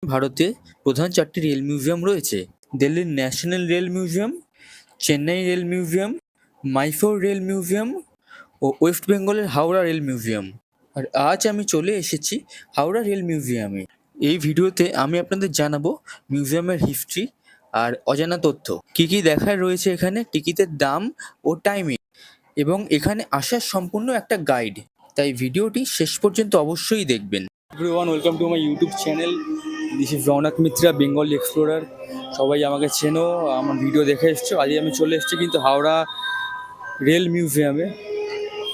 ভারতে প্রধান 4টি রেল মিউজিয়াম রয়েছে: দিল্লির national rail museum, Chennai rail museum, Mysore rail museum ও ওয়েস্ট বেঙ্গলের হাওড়া রেল মিউজিয়াম। আর আজ আমি চলে এসেছি হাওড়া রেল মিউজিয়ামে। এই ভিডিওতে আমি আপনাদের জানাবো মিউজিয়ামের হিস্ট্রি আর অজানা তথ্য, কি কি দেখার রয়েছে এখানে, টিকিটের দাম ও টাইমিং, এবং এখানে আসার সম্পূর্ণ একটা গাইড। তাই ভিডিওটি শেষ পর্যন্ত অবশ্যই দেখবেন। Everyone, welcome to my YouTube channel. This is Rounak Mitra, Bengali explorer. সবাই আমাকে চেনো, আমার ভিডিও দেখে এসছো। আজকে আমি চলে এসেছি কিন্তু হাওড়া রেল মিউজিয়ামে।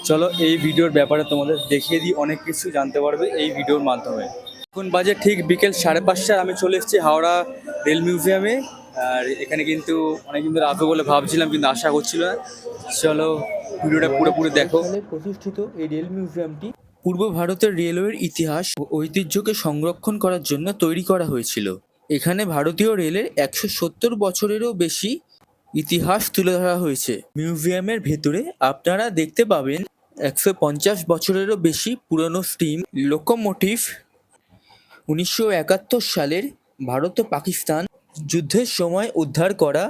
চলো এই ভিডিওর ব্যাপারে তোমাদের দেখিয়ে দিই, অনেক কিছু জানতে পারবে এই ভিডিওর মাধ্যমে। এখন বাজে ঠিক বিকেল 5:30। আমি চলে এসেছি হাওড়া রেল মিউজিয়ামে। আর এখানে কিন্তু অনেকদিন ধরে আসবো বলে ভাবছিলাম, কিন্তু আশা করছিল না। চলো ভিডিওটা পুরোপুরি দেখো। প্রতিষ্ঠিত এই রেল মিউজিয়ামটি পূর্ব ভারতের রেলওয়ের ইতিহাস ও ঐতিহ্যকে সংরক্ষণ করার জন্য তৈরি করা হয়েছিল। এখানে ভারতীয় রেলের 170 বছরেরও বেশি ইতিহাস তুলে ধরা হয়েছে। মিউজিয়ামের ভেতরে আপনারা দেখতে পাবেন 150 বছরেরও বেশি পুরনো স্টিম লোকোমোটিভ, 1971 সালের ভারত ও পাকিস্তান যুদ্ধের সময় উদ্ধার করা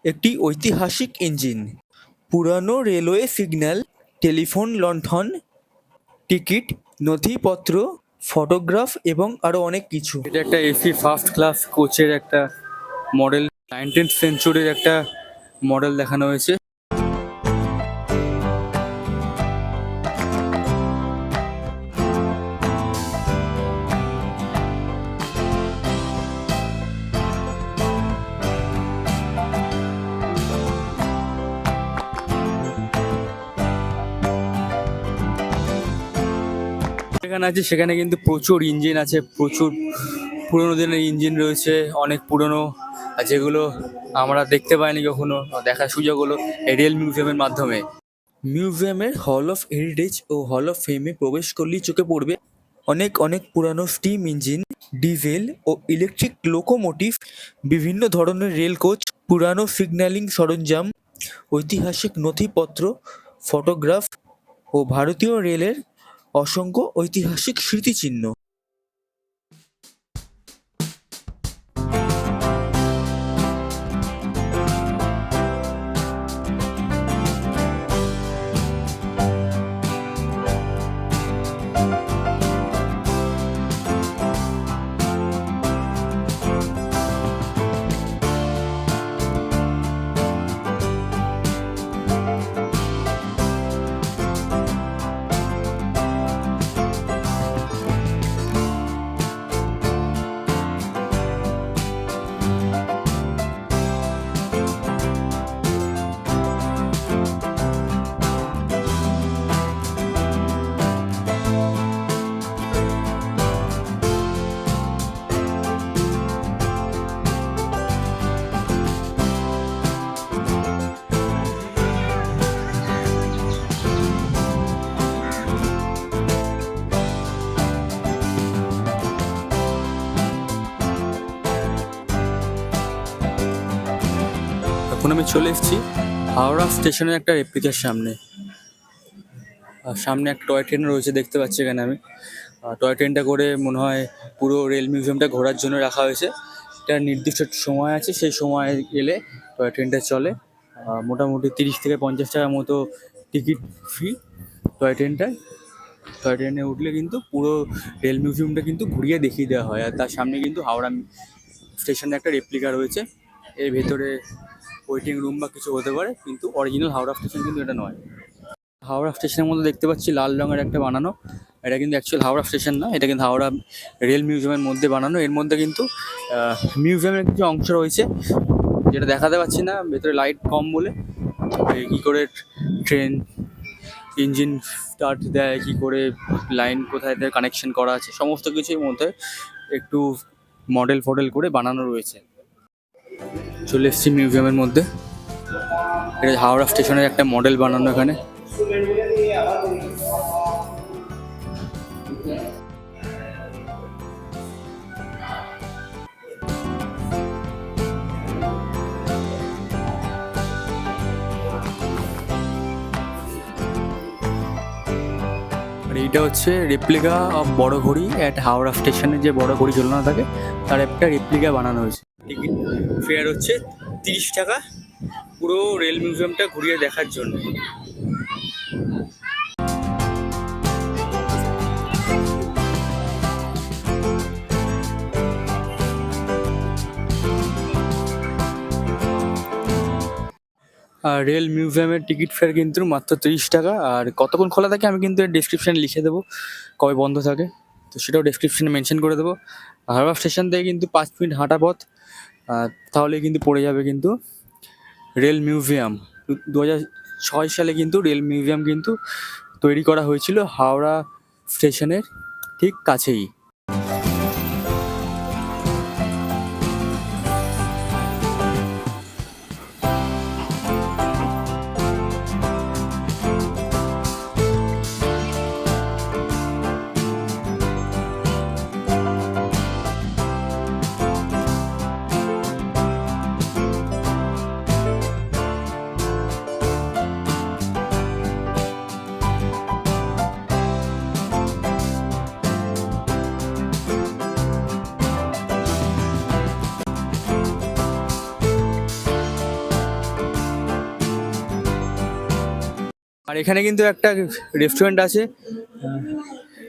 একটি ঐতিহাসিক ইঞ্জিন, পুরানো রেলওয়ে সিগন্যাল, টেলিফোন লণ্ঠন, টিকিট, নথিপত্র, ফটোগ্রাফ এবং আরও অনেক কিছু। এটা একটা এসি ফার্স্ট ক্লাস কোচের একটা মডেল, 19th সেঞ্চুরির একটা মডেল দেখানো হয়েছে। যেখানে আছে সেখানে কিন্তু প্রচুর ইঞ্জিন আছে, প্রচুর পুরোনো দিনের ইঞ্জিন রয়েছে, অনেক পুরনো, যেগুলো আমরা দেখতে পাইনি কখনো, দেখার সুযোগ হলো এই রেল মিউজিয়ামের মাধ্যমে। মিউজিয়ামের hall of heritage O hall of ফেমে প্রবেশ করলেই চোখে পড়বে অনেক অনেক পুরানো স্টিম ইঞ্জিন, ডিজেল ও ইলেকট্রিক লোকোমোটিভ, বিভিন্ন ধরনের রেল কোচ, পুরানো সিগন্যালিং সরঞ্জাম, ঐতিহাসিক নথিপত্র, ফটোগ্রাফ ও ভারতীয় রেলের অসংখ্য ঐতিহাসিক স্মৃতিচিহ্ন। এখন আমি চলে এসেছি হাওড়া স্টেশনের একটা রেপ্লিকার সামনে। আর সামনে একটা টয় ট্রেন রয়েছে, দেখতে পাচ্ছি এখানে আমি। টয় ট্রেনটা করে মনে হয় পুরো রেল মিউজিয়ামটা ঘোরার জন্য রাখা হয়েছে। একটা নির্দিষ্ট সময় আছে, সেই সময় গেলে টয় ট্রেনটা চলে। মোটামুটি 30 থেকে 50 টাকার মতো টিকিট ফ্রি টয় ট্রেনটায়। টয় ট্রেনে উঠলে কিন্তু পুরো রেল মিউজিয়ামটা কিন্তু ঘুরিয়ে দেখিয়ে দেওয়া হয়। আর তার সামনে কিন্তু হাওড়া স্টেশনে একটা রেপ্লিকা রয়েছে। এর ভেতরে ওয়েটিং রুম বা কিছু হতে পারে, কিন্তু অরিজিনাল হাওড়া স্টেশন কিন্তু এটা নয়। হাওড়া স্টেশনের মধ্যে দেখতে পাচ্ছি লাল রঙের একটা বানানো, এটা কিন্তু অ্যাকচুয়াল হাওড়া স্টেশন না, এটা কিন্তু হাওড়া রেল মিউজিয়ামের মধ্যে বানানো। এর মধ্যে কিন্তু মিউজিয়ামের কিছু অংশ রয়েছে যেটা দেখাতে পাচ্ছি না, ভেতরে লাইট কম বলে। কী করে ট্রেন ইঞ্জিন স্টার্ট দেয়, কী করে লাইন কোথায় দেয়, কানেকশন করা আছে, সমস্ত কিছুর মধ্যে একটু মডেল ফডেল করে বানানো রয়েছে। চলে এসেছি মিউজিয়ামের মধ্যে। এটা হাওড়া স্টেশনের একটা মডেল বানানো এখানে। এটা হচ্ছে রেপ্লিকা অফ বড় ঘড়ি অ্যাট হাওড়া স্টেশনে যে বড় ঘড়ি ঝোলানো থাকে তার একটা রেপ্লিকা বানানো হয়েছে। টিকিট ফেয়ার হচ্ছে 30 টাকা পুরো রেল মিউজিয়ামটা ঘুরিয়ে দেখার জন্য। আর রেল মিউজিয়ামের টিকিট ফেয়ার কিন্তু মাত্র 30 টাকা। আর কতক্ষণ খোলা থাকে আমি কিন্তু এর ডেসক্রিপশানে লিখে দেবো কবে বন্ধ থাকে, তো সেটাও ডেসক্রিপশানে মেনশন করে দেবো। হাওড়া স্টেশন থেকে কিন্তু 5 মিনিট হাঁটা পথ, তাহলে কিন্তু পড়ে যাবে কিন্তু রেল মিউজিয়াম। 2006 সালে কিন্তু রেল মিউজিয়াম কিন্তু তৈরি করা হয়েছিল হাওড়া স্টেশনের ঠিক কাছেই। আর এখানে কিন্তু একটা রেস্টুরেন্ট আছে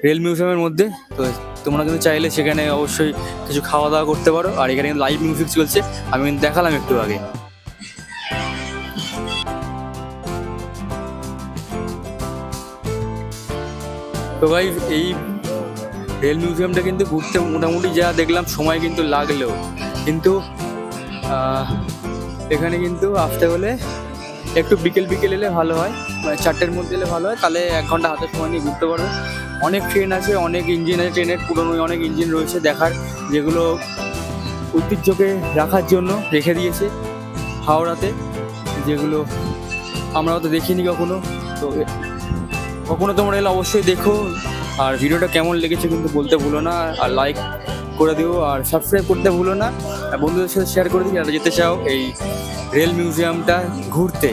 রেল মিউজিয়ামের মধ্যে, তো তোমরা কিন্তু চাইলে সেখানে অবশ্যই কিছু খাওয়া দাওয়া করতে পারো। আর এখানে লাইভ মিউজিক চলছে, আমি কিন্তু দেখালাম একটু আগে। তো ভাই এই রেল মিউজিয়ামটা কিন্তু ঘুরতে মোটামুটি যা দেখলাম সময় কিন্তু লাগলেও কিন্তু এখানে কিন্তু আসতে হলে একটু বিকেল এলে ভালো হয়, মানে 4টের মধ্যে এলে ভালো হয়, তাহলে 1 ঘন্টা হাতে সময় নিয়ে ঘুরতে পারবে। অনেক ট্রেন আছে, অনেক ইঞ্জিন আছে, ট্রেনের পুরনো অনেক ইঞ্জিন রয়েছে দেখার, যেগুলো ঐতিহ্যকে রাখার জন্য রেখে দিয়েছে হাওড়াতে, যেগুলো আমরা তো দেখিনি কখনো। তো কখনো তোমরা এলে অবশ্যই দেখো। আর ভিডিওটা কেমন লেগেছে কিন্তু বলতে ভুলো না, আর লাইক করে দিও আর সাবস্ক্রাইব করতে ভুলো না, আর বন্ধুদের সাথে শেয়ার করে দিও যারা যেতে চাও এই রেল মিউজিয়ামটা ঘুরতে।